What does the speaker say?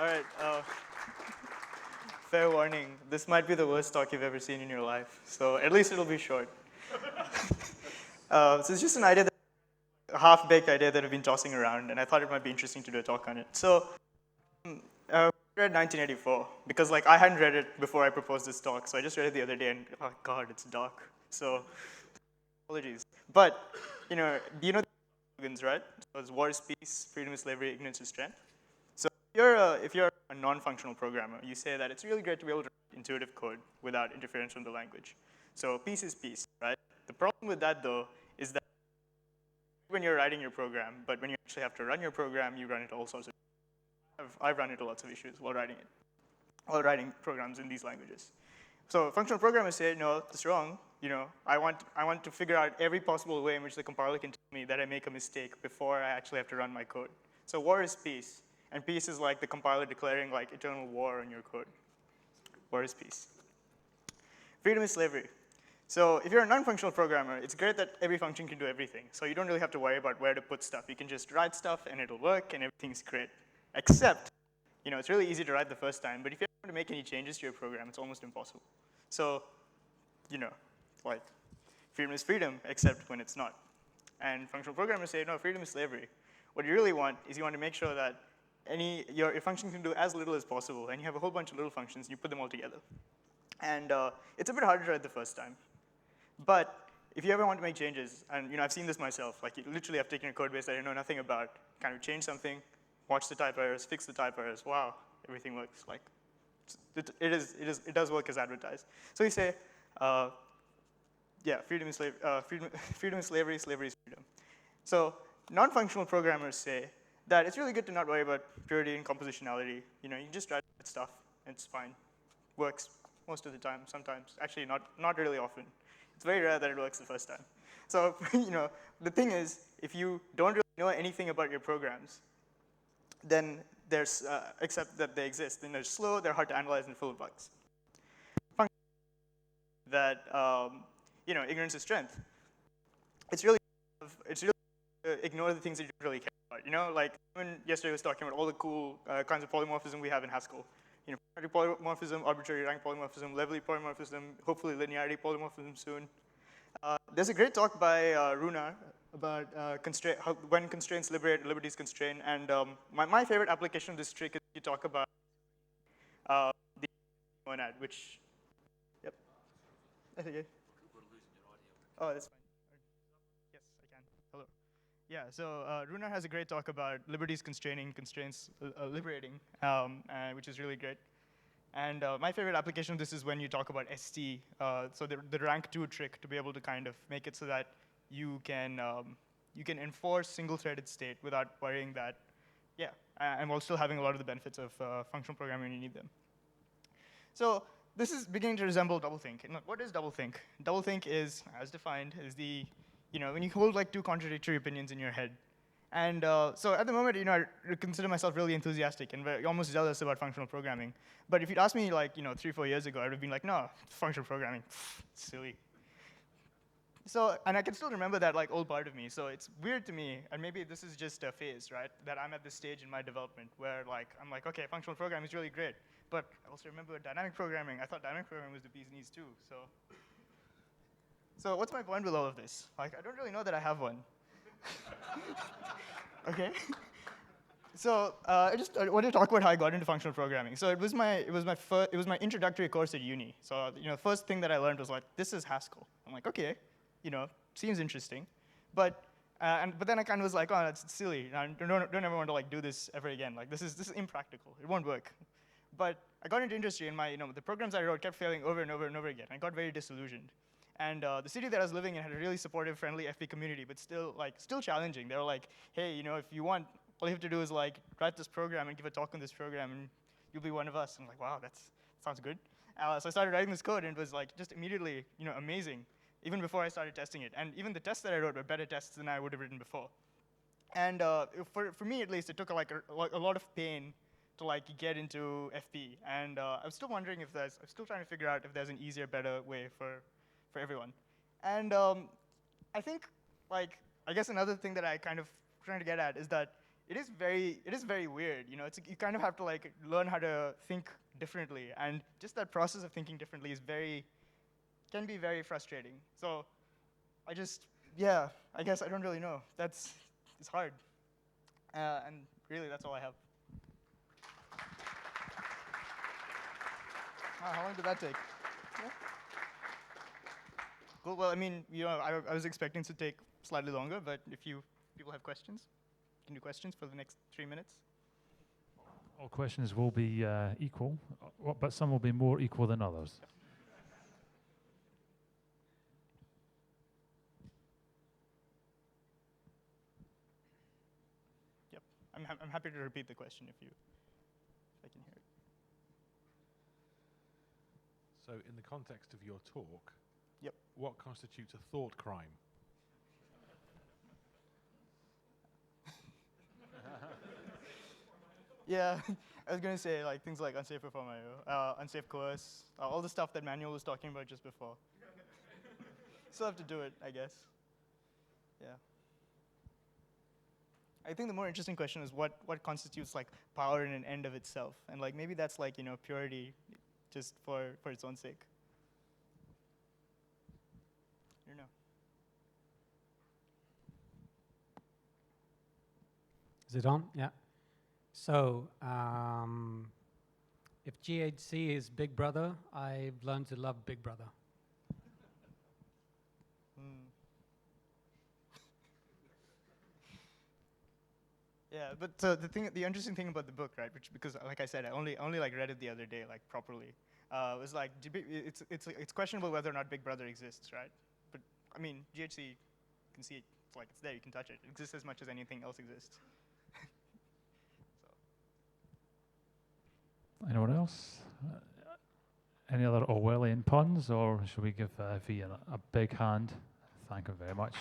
All right. Fair warning. This might be the worst talk you've ever seen in your life. So at least it'll be short. So it's just an idea, a half-baked idea that I've been tossing around, and I thought it might be interesting to do a talk on it. So I read 1984 because like I hadn't read it before I proposed this talk, so I just read it the other day, and oh god, it's dark. So apologies. But you know the slogans, right? So it's war is peace, freedom is slavery, ignorance is strength. So if you're a non-functional programmer, you say that it's really great to be able to write intuitive code without interference from the language. So peace is peace, right? The problem with that, though, is that when you're writing your program, but when you actually have to run your program, you run into all sorts of I've run into lots of issues while writing programs in these languages. So functional programmers say, no, that's wrong. I want to figure out every possible way in which the compiler can tell me that I make a mistake before I actually have to run my code. So war is peace. And peace is like the compiler declaring like eternal war on your code. War is peace. Freedom is slavery. So if you're a non-functional programmer, it's great that every function can do everything. So you don't really have to worry about where to put stuff. You can just write stuff, and it'll work, and everything's great. Except, it's really easy to write the first time, but if you want to make any changes to your program, it's almost impossible. So, like, freedom is freedom, except when it's not. And functional programmers say, no, freedom is slavery. What you really want is you want to make sure that your function can do as little as possible, and you have a whole bunch of little functions, and you put them all together. And it's a bit harder to write the first time. But if you ever want to make changes, and I've seen this myself, like literally I've taken a code base that I know nothing about, kind of change something, watch the type errors, fix the type errors, wow, everything works. Like, it does work as advertised. So you say, yeah, freedom is slavery, slavery is freedom. So non-functional programmers say that it's really good to not worry about purity and compositionality. You just write stuff, and it's fine. Works most of the time, sometimes. Actually, not really often. It's very rare that it works the first time. So the thing is, if you don't really know anything about your programs, then there's, except that they exist, then they're slow, they're hard to analyze, and full of bugs. That ignorance is strength. It's really ignore the things that you don't really care about. Like when yesterday was talking about all the cool kinds of polymorphism we have in Haskell. Priority polymorphism, arbitrary rank polymorphism, levelly polymorphism, hopefully linearity polymorphism soon. There's a great talk by Runa about when constraints liberate, liberties constrain. And my favorite application of this trick is you talk about the monad, which, yep. That's okay. Oh, that's fine. Yes, I can. Hello. Yeah, so Runa has a great talk about liberties constraining, constraints liberating, which is really great. And my favorite application of this is when you talk about ST, so the rank 2 trick to be able to kind of make it so that you can enforce single-threaded state without worrying that, yeah, and while still having a lot of the benefits of functional programming when you need them. So this is beginning to resemble doublethink. And what is doublethink? Doublethink is, as defined, is when you hold like two contradictory opinions in your head. And so at the moment, I consider myself really enthusiastic and almost zealous about functional programming. But if you'd asked me like 3-4 years ago, I would have been like, no, functional programming, silly. So, and I can still remember that like old part of me. So it's weird to me, and maybe this is just a phase, right? That I'm at this stage in my development where like I'm like, okay, functional programming is really great. But I also remember dynamic programming. I thought dynamic programming was the bee's knees too. So what's my point with all of this? Like, I don't really know that I have one. Okay. So I want to talk about how I got into functional programming. So it was my introductory course at uni. So first thing that I learned was like, this is Haskell. I'm like, okay, seems interesting, but then I kind of was like, oh, that's silly. I don't ever want to like do this ever again. Like this is impractical. It won't work. But I got into industry, and the programs I wrote kept failing over and over and over again. I got very disillusioned. And the city that I was living in had a really supportive, friendly FP community, but still challenging. They were like, hey, if you want, all you have to do is like write this program and give a talk on this program, and you'll be one of us. I'm like, wow, that sounds good. So I started writing this code, and it was like just immediately, amazing, even before I started testing it. And even the tests that I wrote were better tests than I would have written before. And for me, at least, it took like a lot of pain to like get into FP. And I was still wondering I'm still trying to figure out if there's an easier, better way for everyone. And I think, I guess another thing that I kind of trying to get at is that it is very weird. You know, you kind of have to like learn how to think differently, and just that process of thinking differently can be very frustrating. So yeah, I guess I don't really know. It's hard, and really that's all I have. How long did that take? Yeah. Cool. Well, I mean, you know, I was expecting to take slightly longer, but if people have questions, you can do questions for the next 3 minutes. All questions will be equal, but some will be more equal than others. Yep. I'm happy to repeat the question if I can hear it. So in the context of your talk, Yep. what constitutes a thought crime? Yeah, I was going to say like things like unsafe perform IO, unsafe coerce, all the stuff that Manuel was talking about just before. Still have to do it, I guess. Yeah. I think the more interesting question is what constitutes like power in an end of itself, and like maybe that's like, you know, purity, just for its own sake. I don't know. Is it on? Yeah. So, if GHC is Big Brother, I've learned to love Big Brother. Yeah, but so the interesting thing about the book, right? Because like I said, I only like read it the other day, like properly. Was like it's questionable whether or not Big Brother exists, right? But I mean, GHC, you can see it. It's like it's there. You can touch it. It exists as much as anything else exists. So. Anyone else? Any other Orwellian puns, or should we give V a big hand? Thank him very much.